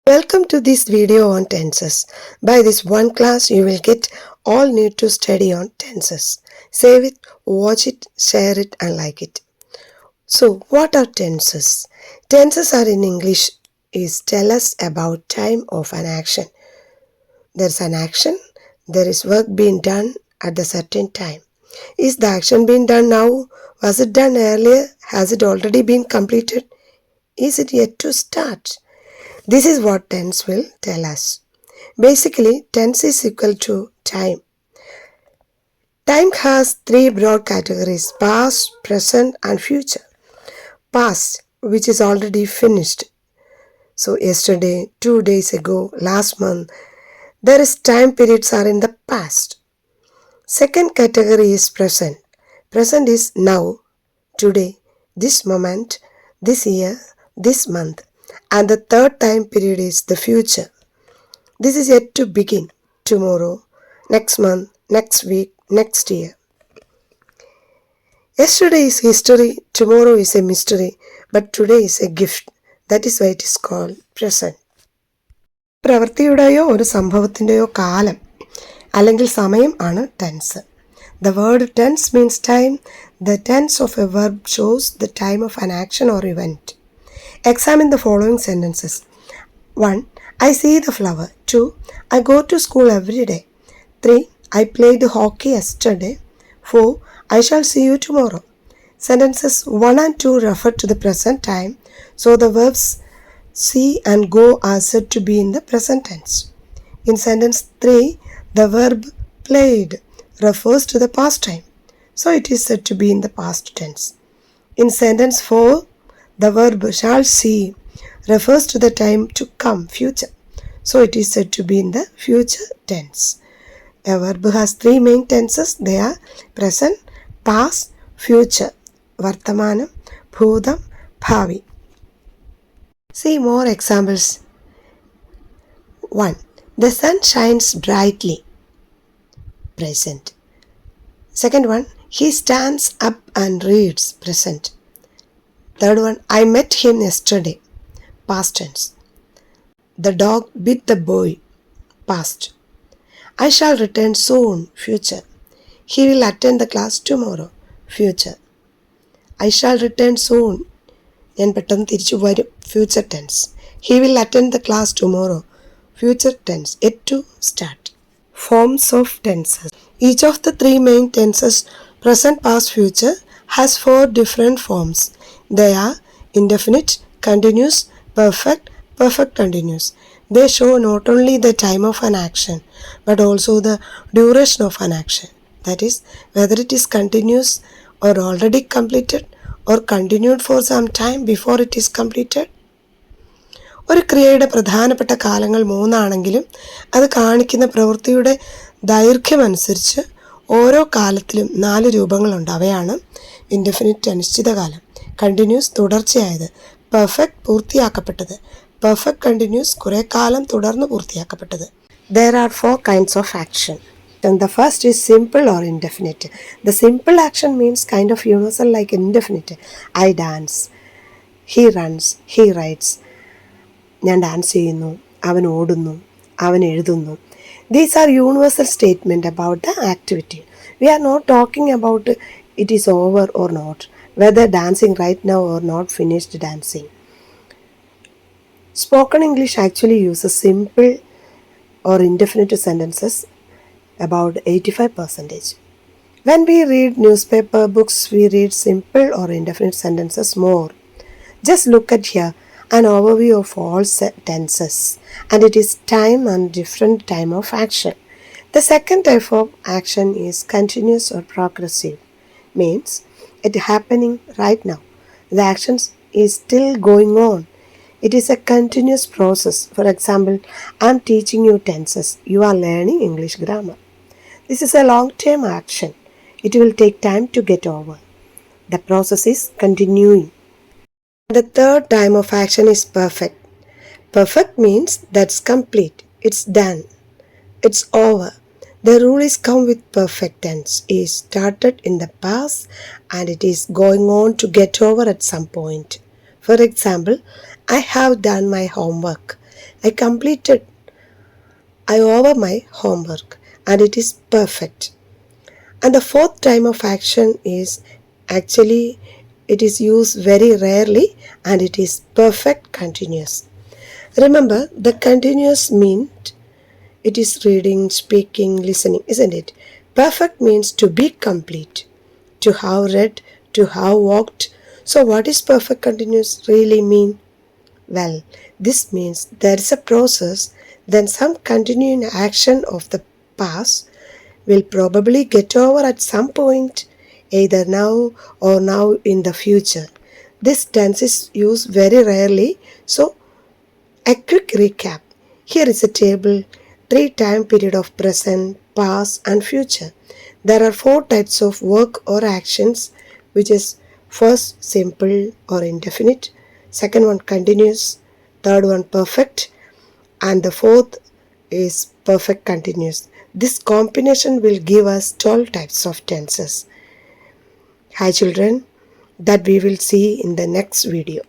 Welcome to this video on tenses. By this one class, you will get all need to study on tenses. Save it, watch it, share it and like it. So, what are tenses? Tenses are in English is tell us about time of an action. There's an action, there is work being done at a certain time. Is the action being done now? Was it done earlier? Has it already been completed? Is it yet to start? This is what tense will tell us. Basically, tense is equal to time. Time has three broad categories: past, present and future. Past, which is already finished. So yesterday, 2 days ago, last month, there is time periods are in the past. Second category is present. Present is now, today, this moment, this year, this month. And the third time period is the future. This is yet to begin, tomorrow, next month, next week, next year. Yesterday is history, tomorrow is a mystery, but today is a gift. That is why it is called present. പ്രവൃത്തിയുടെയോ ഒരു സംഭവത്തിൻ്റെയോ കാലം അല്ലെങ്കിൽ സമയം ആണ് tense. The word tense means time. The tense of a verb shows the time of an action or event. Examine the following sentences. 1. I see the flower. 2. I go to school every day. 3. I played hockey yesterday. 4. I shall see you tomorrow. Sentences 1 and 2 refer to the present time, so the verbs see and go are said to be in the present tense. In sentence 3, the verb played refers to the past time, so it is said to be in the past tense. In sentence 4, the verb shall see refers to the time to come, future, so it is said to be in the future tense. A verb has three main tenses. They are present, past, future, vartamanam, bhutam, bhavi. See more examples. 1. The sun shines brightly. Present. Second one, he stands up and reads. Present. Third one, I met him yesterday. Past tense. The dog bit the boy. Past. I shall return soon. Future. He will attend the class tomorrow. Future. I shall return soon. ഞാൻ പെട്ടെന്ന് തിരിച്ചു വരും. Future tense. He will attend the class tomorrow. Future tense. Yet to start. Forms of tenses. Each of the three main tenses, present, past, future, has four different forms. They are indefinite, continuous, perfect, perfect continuous. They show not only the time of an action, but also the duration of an action. That is, whether it is continuous or already completed or continued for some time before it is completed. ഒരു ക്രിയയുടെ പ്രധാനപ്പെട്ട കാലങ്ങൾ 3 ആണെങ്കിലും അത് കാണിക്കുന്ന പ്രവൃത്തിയുടെ ദൈർഘ്യമനുസരിച്ച് ഓരോ കാലത്തിലും 4 രൂപങ്ങളുണ്ട്. അവയാണ് ഇൻഡെഫിനിറ്റ് അനിശ്ചിതകാലം, കണ്ടിന്യൂസ് തുടർച്ചയായത്, പെർഫെക്റ്റ് പൂർത്തിയാക്കപ്പെട്ടത്, പെർഫെക്റ്റ് കണ്ടിന്യൂസ് കുറേ കാലം തുടർന്ന് പൂർത്തിയാക്കപ്പെട്ടത്. There are 4 kinds of action. Then the first is simple or indefinite. The simple action means kind of universal like indefinite. I dance, he runs, he writes. ഞാൻ dance ചെയ്യുന്നു, അവൻ ഓടുന്നു, അവൻ എഴുതുന്നു. These are universal statement about the activity. We are not talking about it is over or not, whether dancing right now or not finished dancing. Spoken English actually uses simple or indefinite sentences about 85%. When we read newspaper books, we read simple or indefinite sentences more. Just look at here an overview of all tenses, and it is time and different time of action. The second type of action is continuous or progressive. Means it happening right now. The action is still going on. It is a continuous process. For example, I am teaching you tenses. You are learning English grammar. This is a long-term action. It will take time to get over. The process is continuing. The third time of action is perfect. Perfect means that's complete. It's done. It's over. The rule is come with perfect tense. It is started in the past and it is going on to get over at some point. For example, I have done my homework. I completed, I over my homework, and it is perfect. And the fourth time of action is actually it is used very rarely and it is perfect continuous. Remember, the continuous means it is reading, speaking, listening, isn't it? Perfect means to be complete, to have read, to have walked. So, what is perfect continuous really mean? Well, this means there is a process, then some continuing action of the past will probably get over at some point, either now or now in the future. This tense is used very rarely, so a quick recap. Here is a table, three time period of present, past and future. There are four types of work or actions, which is first simple or indefinite, second one continuous, third one perfect, and the fourth is perfect continuous. This combination will give us 12 types of tenses. Hi children, that we will see in the next video.